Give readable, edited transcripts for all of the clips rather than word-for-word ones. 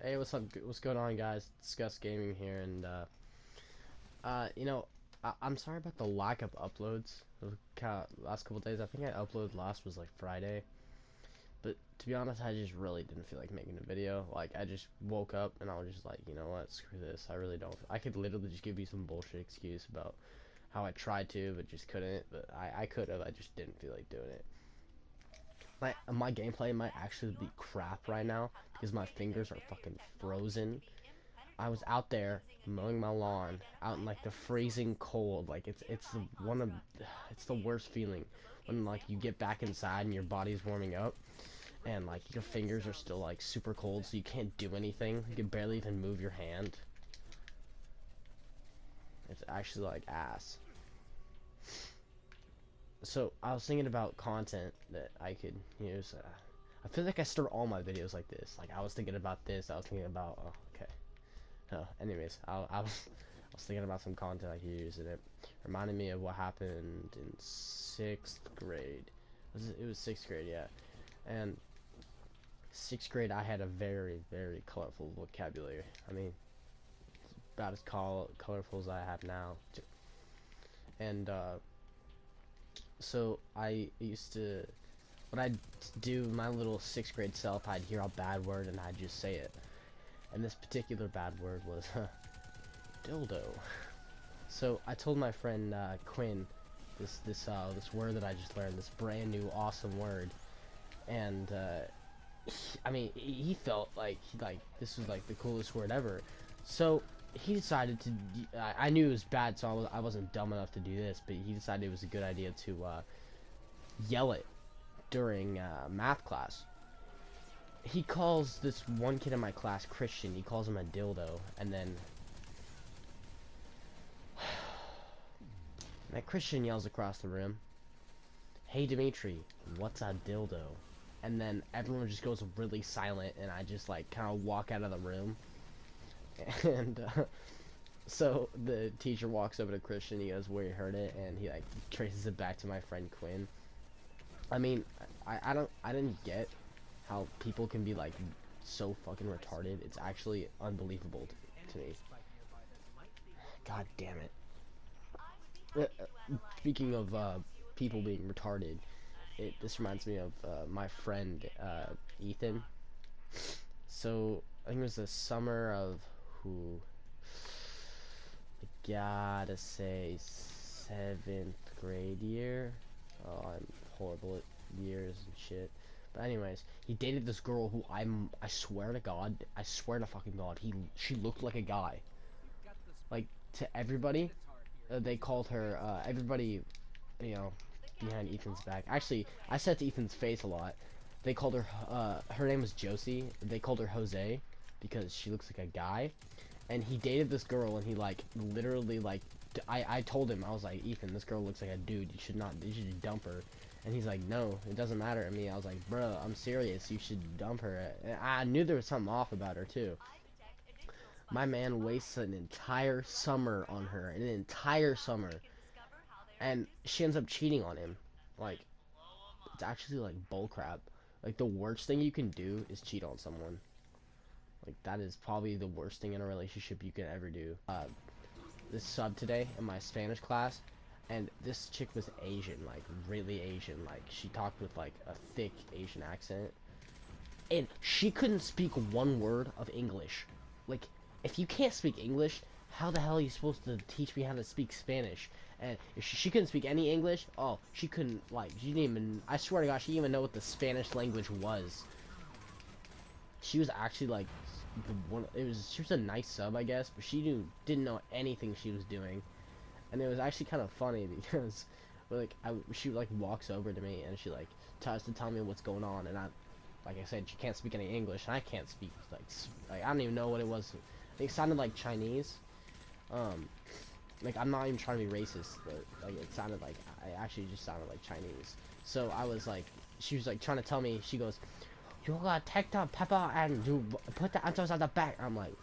Hey, what's up? What's going on, guys? Discuss Gaming here, and you know, I'm sorry about the lack of uploads. The last couple days, I think I uploaded last was like Friday, but to be honest, I just really didn't feel like making a video. Like, I just woke up and I was just like, you know what? Screw this. I really don't. I could literally just give you some bullshit excuse about how I tried to, but just couldn't. But I could have. I just didn't feel like doing it. My gameplay might actually be crap right now because my fingers are fucking frozen. I was out there mowing my lawn out in like the freezing cold. Like it's the one of it's the worst feeling when like you get back inside and your body's warming up and like your fingers are still like super cold, so you can't do anything. You can barely even move your hand. It's actually like ass. So I was thinking about content that I could use. I feel like I start all my videos like this. Like I was thinking about this. I was thinking about. Oh, okay. Anyways, I was thinking about some content I could use, and it reminded me of what happened in sixth grade. It was sixth grade, yeah. And sixth grade, I had a very, very colorful vocabulary. I mean, about as colorful as I have now. And so I used to, when I'd do my little sixth grade self, I'd hear a bad word and I'd just say it. And this particular bad word was dildo. So I told my friend Quinn this word that I just learned, this brand new awesome word, and I mean he felt like this was like the coolest word ever. So he decided to. I knew it was bad, so I wasn't dumb enough to do this, but he decided it was a good idea to yell it during math class. He calls this one kid in my class Christian. He calls him a dildo, and then that Christian yells across the room, "Hey Dimitri, what's a dildo?" And then everyone just goes really silent, and I just like kind of walk out of the room. And so the teacher walks over to Christian. He goes, "Where you heard it?" And he like traces it back to my friend Quinn. I mean, I didn't get how people can be like so fucking retarded. It's actually unbelievable to me. God damn it. Speaking of people being retarded, this reminds me of my friend Ethan. So I think it was the summer of who I gotta say seventh grade year. Oh, I'm horrible at years and shit. But anyways, he dated this girl who I swear to God, I swear to fucking God, she looked like a guy. Like to everybody, they called her everybody, you know, behind Ethan's back. Actually, I said to Ethan's face a lot. They called her her name was Josie. They called her Jose because she looks like a guy. And he dated this girl, and he like literally like I told him, I was like, Ethan, this girl looks like a dude. You should dump her. And he's like, no, it doesn't matter to me. I was like, bro, I'm serious. You should dump her. And I knew there was something off about her too. My man wastes an entire summer on her, an entire summer, and she ends up cheating on him. Like, it's actually like bullcrap. Like the worst thing you can do is cheat on someone. Like that is probably the worst thing in a relationship you can ever do. This sub today in my Spanish class, and this chick was Asian, like really Asian. Like she talked with like a thick Asian accent, and she couldn't speak one word of English. Like, if you can't speak English, how the hell are you supposed to teach me how to speak Spanish? And if she couldn't speak any English, oh, she couldn't, like, she didn't even, I swear to God, she didn't even know what the Spanish language was. She was actually, like, she was a nice sub, I guess, but didn't know anything she was doing. And it was actually kind of funny because, like, she, like, walks over to me and she, like, tries to tell me what's going on, and like I said, she can't speak any English, and I can't speak, like I don't even know what it was. I think it sounded like Chinese. Like, I'm not even trying to be racist, but, like, it sounded like, I actually just sounded like Chinese. So, I was like, she was, like, trying to tell me, she goes, you gotta take the pepper and you put the answers on the back. I'm like,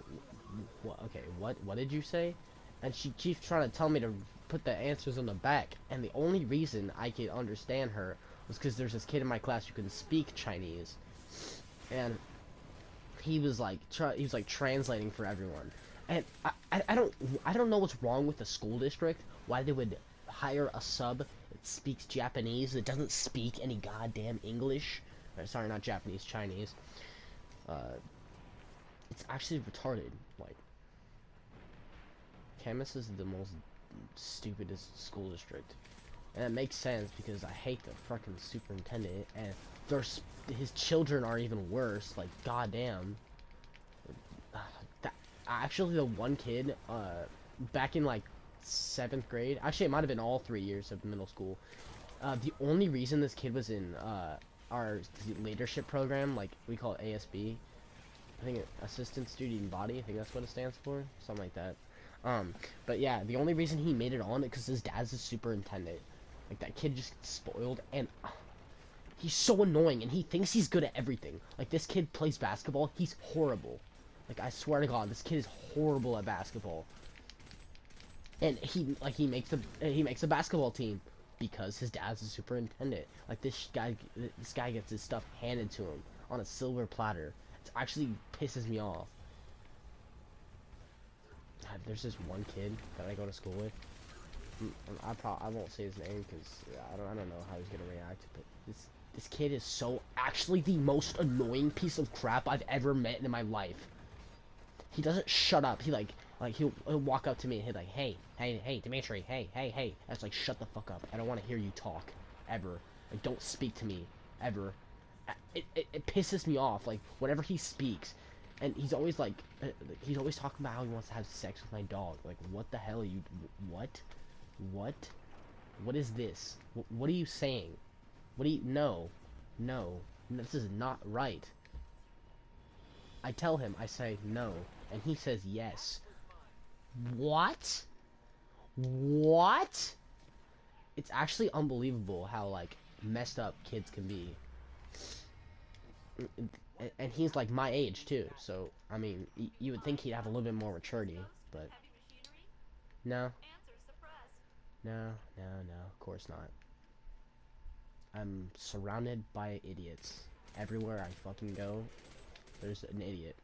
what, okay, what did you say? And she keeps trying to tell me to put the answers on the back, and the only reason I could understand her was because there's this kid in my class who can speak Chinese. And he was like translating for everyone, and I don't know what's wrong with the school district. Why they would hire a sub that speaks Japanese that doesn't speak any goddamn English. Sorry, not Japanese, Chinese. Uh, it's actually retarded. Like, Camus is the most stupidest school district, and it makes sense because I hate the fucking superintendent, and his children are even worse. Like, goddamn. That, actually, the one kid, back in like 7th grade, actually, it might have been all 3 years of middle school. The only reason this kid was in our leadership program, like we call it ASB, I think Assistant Student Body, I think that's what it stands for, something like that. But yeah, the only reason he made it on it because his dad's a superintendent. Like, that kid just gets spoiled, and he's so annoying, and he thinks he's good at everything. Like, this kid plays basketball, he's horrible. Like, I swear to God, this kid is horrible at basketball. And he makes a basketball team because his dad's a superintendent. Like, this guy gets his stuff handed to him on a silver platter. It actually pisses me off. God, there's this one kid that I go to school with. I won't say his name because I don't know how he's gonna react. But this kid is so actually the most annoying piece of crap I've ever met in my life. He doesn't shut up. He he'll walk up to me and he'll like, hey, Dimitri, hey. And it's like, shut the fuck up. I don't want to hear you talk ever. Like, don't speak to me ever. It pisses me off. Like, whenever he speaks, and he's always like, he's always talking about how he wants to have sex with my dog. Like, what the hell are you? What? What is this? What are you saying? What do you? No, this is not right. I tell him, I say no, and he says yes. What? What? It's actually unbelievable how, like, messed up kids can be. And he's like my age too, so I mean, you would think he'd have a little bit more maturity, but no, of course not. I'm surrounded by idiots. Everywhere I fucking go, there's an idiot.